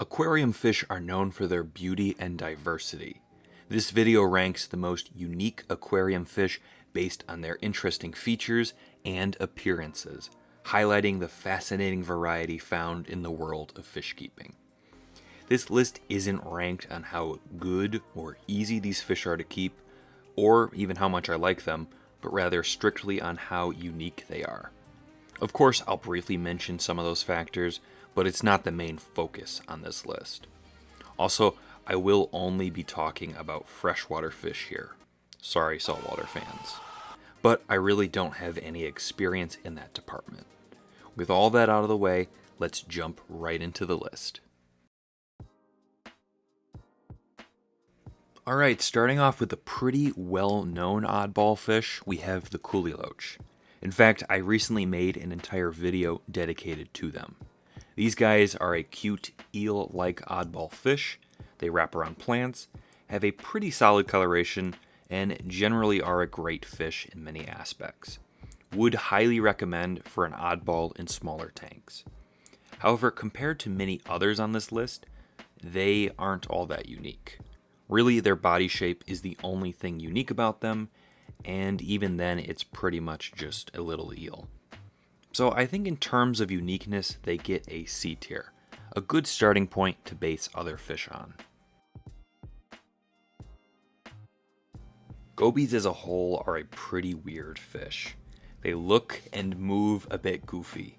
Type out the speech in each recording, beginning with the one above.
Aquarium fish are known for their beauty and diversity. This video ranks the most unique aquarium fish based on their interesting features and appearances, highlighting the fascinating variety found in the world of fish keeping. This list isn't ranked on how good or easy these fish are to keep, or even how much I like them, but rather strictly on how unique they are. Of course, I'll briefly mention some of those factors, but it's not the main focus on this list. Also, I will only be talking about freshwater fish here. Sorry, saltwater fans. But I really don't have any experience in that department. With all that out of the way, let's jump right into the list. Alright, starting off with a pretty well-known oddball fish, we have the Kuhli Loach. In fact, I recently made an entire video dedicated to them. These guys are a cute eel-like oddball fish. They wrap around plants, have a pretty solid coloration, and generally are a great fish in many aspects. Would highly recommend for an oddball in smaller tanks. However, compared to many others on this list, they aren't all that unique. Really, their body shape is the only thing unique about them, and even then it's pretty much just a little eel. So I think in terms of uniqueness, they get a C tier, a good starting point to base other fish on. Gobies as a whole are a pretty weird fish. They look and move a bit goofy.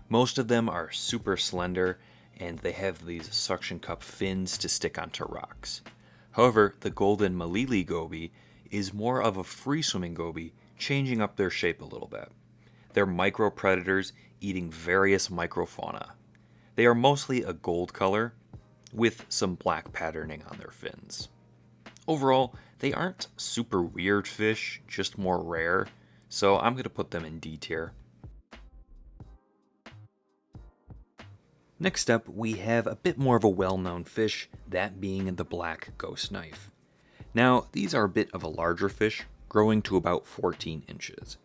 Most of them are super slender, and they have these suction cup fins to stick onto rocks. However, the golden Malili goby is more of a free-swimming goby, changing up their shape a little bit. They're micro-predators eating various microfauna. They are mostly a gold color, with some black patterning on their fins. Overall, they aren't super weird fish, just more rare, so I'm going to put them in D tier. Next up, we have a bit more of a well-known fish, that being the black ghost knife. Now, these are a bit of a larger fish, growing to about 14 inches.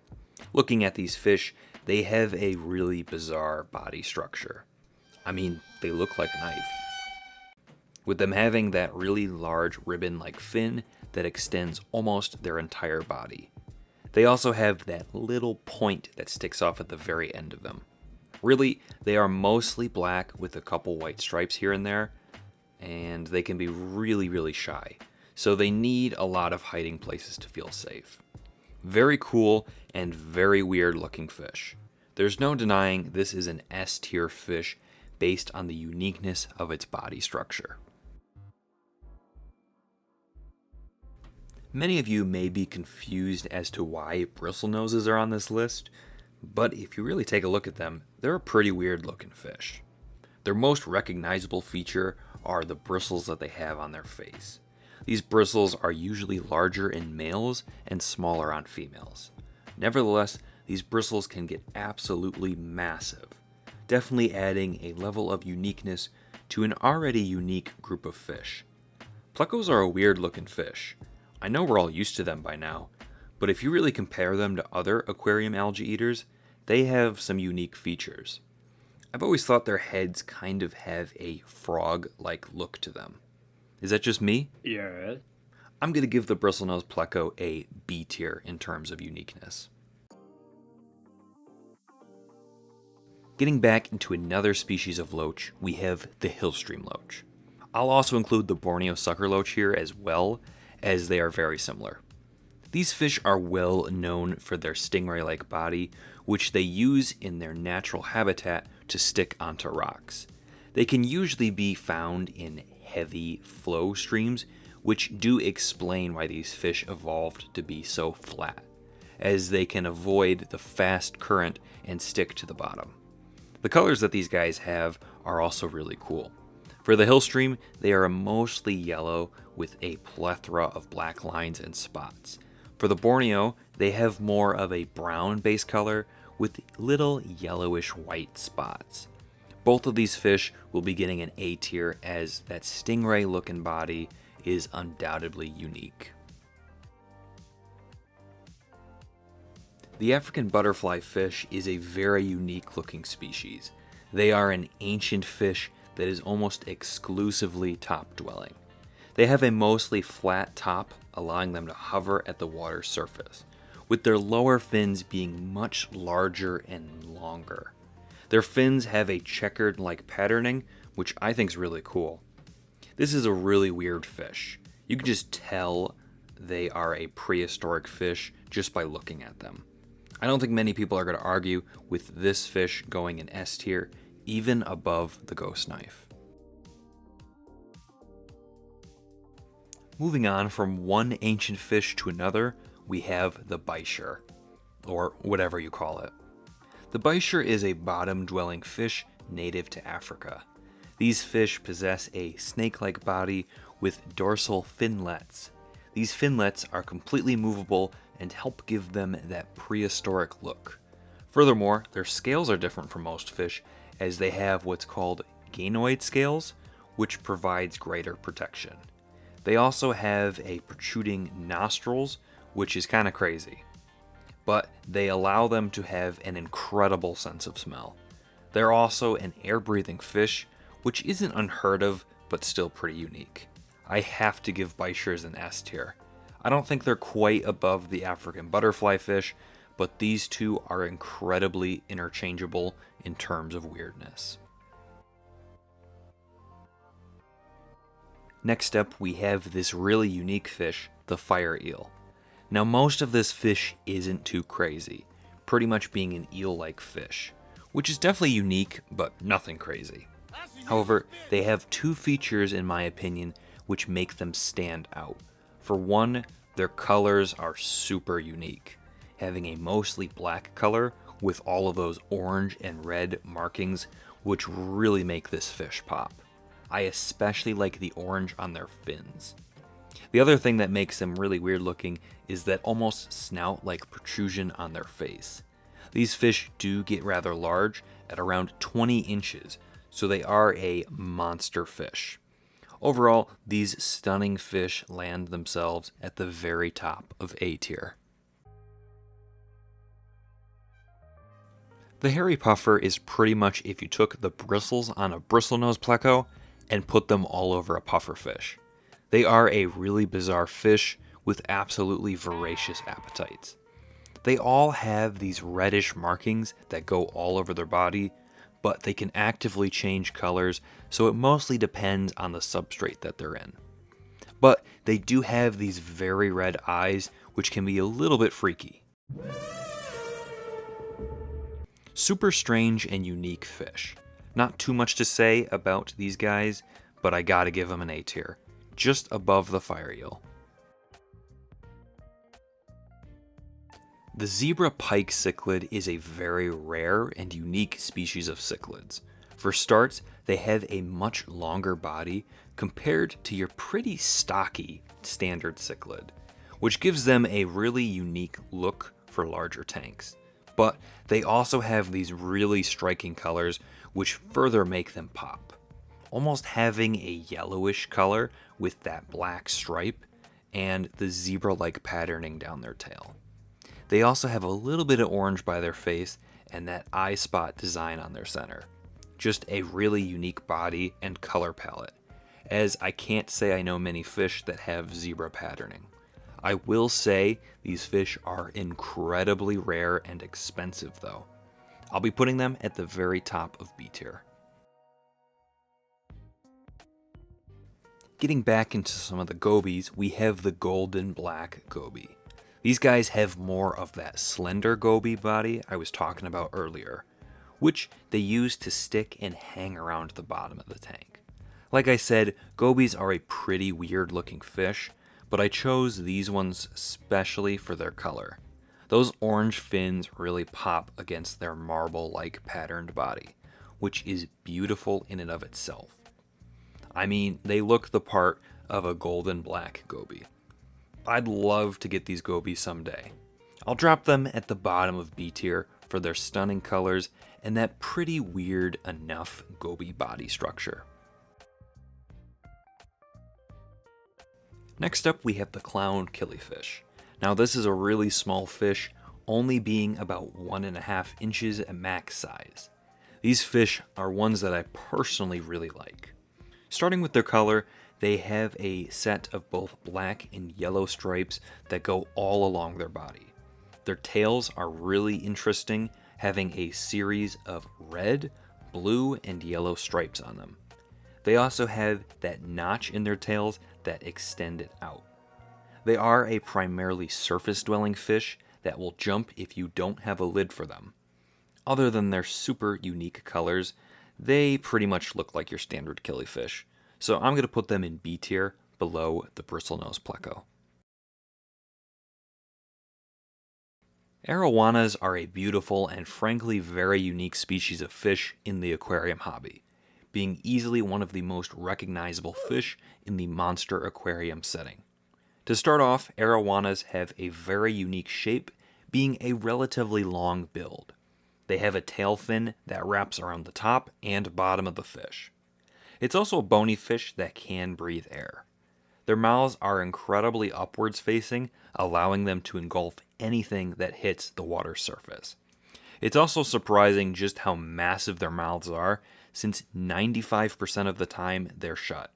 Looking at these fish, they have a really bizarre body structure. I mean, they look like a knife. With them having that really large ribbon-like fin that extends almost their entire body. They also have that little point that sticks off at the very end of them. Really, they are mostly black with a couple white stripes here and there, and they can be really shy. So they need a lot of hiding places to feel safe. Very cool and very weird looking fish. There's no denying this is an S tier fish based on the uniqueness of its body structure. Many of you may be confused as to why bristlenoses are on this list, but if you really take a look at them, they're a pretty weird looking fish. Their most recognizable feature are the bristles that they have on their face. These bristles are usually larger in males and smaller on females. Nevertheless, these bristles can get absolutely massive, definitely adding a level of uniqueness to an already unique group of fish. Plecos are a weird looking fish. I know we're all used to them by now, but if you really compare them to other aquarium algae eaters, they have some unique features. I've always thought their heads kind of have a frog-like look to them. Is that just me? Yeah. I'm going to give the bristlenose pleco a B tier in terms of uniqueness. Getting back into another species of loach, we have the Hillstream Loach. I'll also include the Borneo sucker loach here as well, as they are very similar. These fish are well known for their stingray-like body, which they use in their natural habitat to stick onto rocks. They can usually be found in heavy flow streams, which do explain why these fish evolved to be so flat, as they can avoid the fast current and stick to the bottom. The colors that these guys have are also really cool. For the Hillstream, they are mostly yellow with a plethora of black lines and spots. For the Borneo, they have more of a brown base color with little yellowish white spots. Both of these fish will be getting an A tier, as that stingray looking body is undoubtedly unique. The African butterfly fish is a very unique looking species. They are an ancient fish that is almost exclusively top dwelling. They have a mostly flat top, allowing them to hover at the water's surface, with their lower fins being much larger and longer. Their fins have a checkered-like patterning, which I think is really cool. This is a really weird fish. You can just tell they are a prehistoric fish just by looking at them. I don't think many people are going to argue with this fish going in S tier, even above the ghost knife. Moving on from one ancient fish to another, we have the Bichir, or whatever you call it. The Bichir is a bottom-dwelling fish native to Africa. These fish possess a snake-like body with dorsal finlets. These finlets are completely movable and help give them that prehistoric look. Furthermore, their scales are different from most fish, as they have what's called ganoid scales, which provides greater protection. They also have a protruding nostrils, which is kind of crazy, but they allow them to have an incredible sense of smell. They're also an air-breathing fish, which isn't unheard of, but still pretty unique. I have to give Bichirs an S tier. I don't think they're quite above the African butterfly fish, but these two are incredibly interchangeable in terms of weirdness. Next up, we have this really unique fish, the fire eel. Now, most of this fish isn't too crazy, pretty much being an eel-like fish, which is definitely unique, but nothing crazy. However, they have two features, in my opinion, which make them stand out. For one, their colors are super unique, having a mostly black color with all of those orange and red markings, which really make this fish pop. I especially like the orange on their fins. The other thing that makes them really weird looking is that almost snout-like protrusion on their face. These fish do get rather large at around 20 inches, so they are a monster fish. Overall, these stunning fish land themselves at the very top of A tier. The hairy puffer is pretty much if you took the bristles on a bristlenose pleco and put them all over a puffer fish. They are a really bizarre fish with absolutely voracious appetites. They all have these reddish markings that go all over their body, but they can actively change colors, so it mostly depends on the substrate that they're in. But they do have these very red eyes, which can be a little bit freaky. Super strange and unique fish. Not too much to say about these guys, but I gotta give them an A tier, just above the fire eel. The zebra pike cichlid is a very rare and unique species of cichlids. For starts, they have a much longer body compared to your pretty stocky standard cichlid, which gives them a really unique look for larger tanks. But they also have these really striking colors which further make them pop, almost having a yellowish color with that black stripe and the zebra-like patterning down their tail. They also have a little bit of orange by their face and that eye spot design on their center. Just a really unique body and color palette, as I can't say I know many fish that have zebra patterning. I will say these fish are incredibly rare and expensive though. I'll be putting them at the very top of B tier. Getting back into some of the gobies, we have the golden black goby. These guys have more of that slender goby body I was talking about earlier, which they use to stick and hang around the bottom of the tank. Like I said, gobies are a pretty weird looking fish, but I chose these ones especially for their color. Those orange fins really pop against their marble-like patterned body, which is beautiful in and of itself. I mean, they look the part of a golden black goby. I'd love to get these gobies someday. I'll drop them at the bottom of B tier for their stunning colors and that pretty weird enough goby body structure. Next up, we have the clown killifish. Now this is a really small fish, only being about 1.5 inches at max size. These fish are ones that I personally really like. Starting with their color, they have a set of both black and yellow stripes that go all along their body. Their tails are really interesting, having a series of red, blue, and yellow stripes on them. They also have that notch in their tails that extend it out. They are a primarily surface-dwelling fish that will jump if you don't have a lid for them. Other than their super unique colors, they pretty much look like your standard killifish, so I'm going to put them in B tier below the bristlenose pleco. Arowanas are a beautiful and frankly very unique species of fish in the aquarium hobby, being easily one of the most recognizable fish in the monster aquarium setting. To start off, Arowanas have a very unique shape, being a relatively long build. They have a tail fin that wraps around the top and bottom of the fish. It's also a bony fish that can breathe air. Their mouths are incredibly upwards facing, allowing them to engulf anything that hits the water's surface. It's also surprising just how massive their mouths are, since 95% of the time they're shut.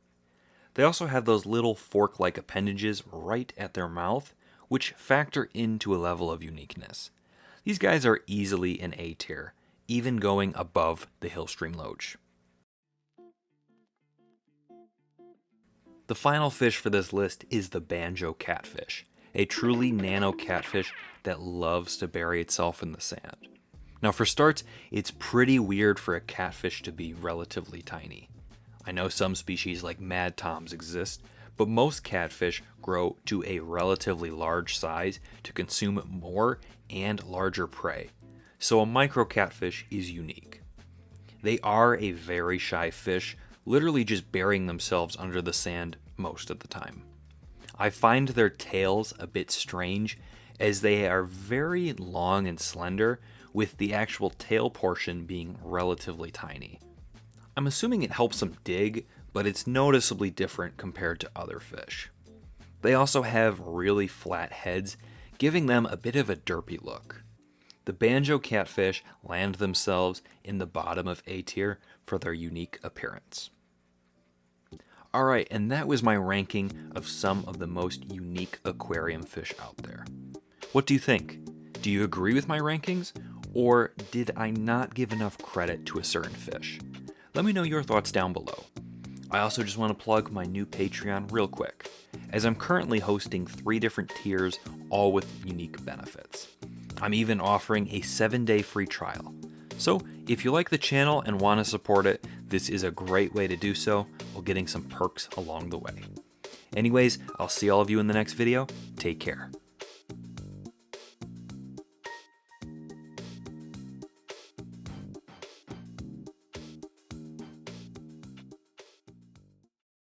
They also have those little fork-like appendages right at their mouth, which factor into a level of uniqueness. These guys are easily an A tier, even going above the Hillstream Loach. The final fish for this list is the Banjo Catfish, a truly nano catfish that loves to bury itself in the sand. Now for starts, it's pretty weird for a catfish to be relatively tiny. I know some species like mad toms exist, but most catfish grow to a relatively large size to consume more and larger prey, so a micro catfish is unique. They are a very shy fish, literally just burying themselves under the sand most of the time. I find their tails a bit strange, as they are very long and slender, with the actual tail portion being relatively tiny. I'm assuming it helps them dig, but it's noticeably different compared to other fish. They also have really flat heads, giving them a bit of a derpy look. The Banjo Catfish land themselves in the bottom of A tier for their unique appearance. Alright, and that was my ranking of some of the most unique aquarium fish out there. What do you think? Do you agree with my rankings? Or did I not give enough credit to a certain fish? Let me know your thoughts down below. I also just want to plug my new Patreon real quick, as I'm currently hosting 3 different tiers, all with unique benefits. I'm even offering a 7-day free trial. So if you like the channel and want to support it, this is a great way to do so while getting some perks along the way. Anyways, I'll see all of you in the next video. Take care.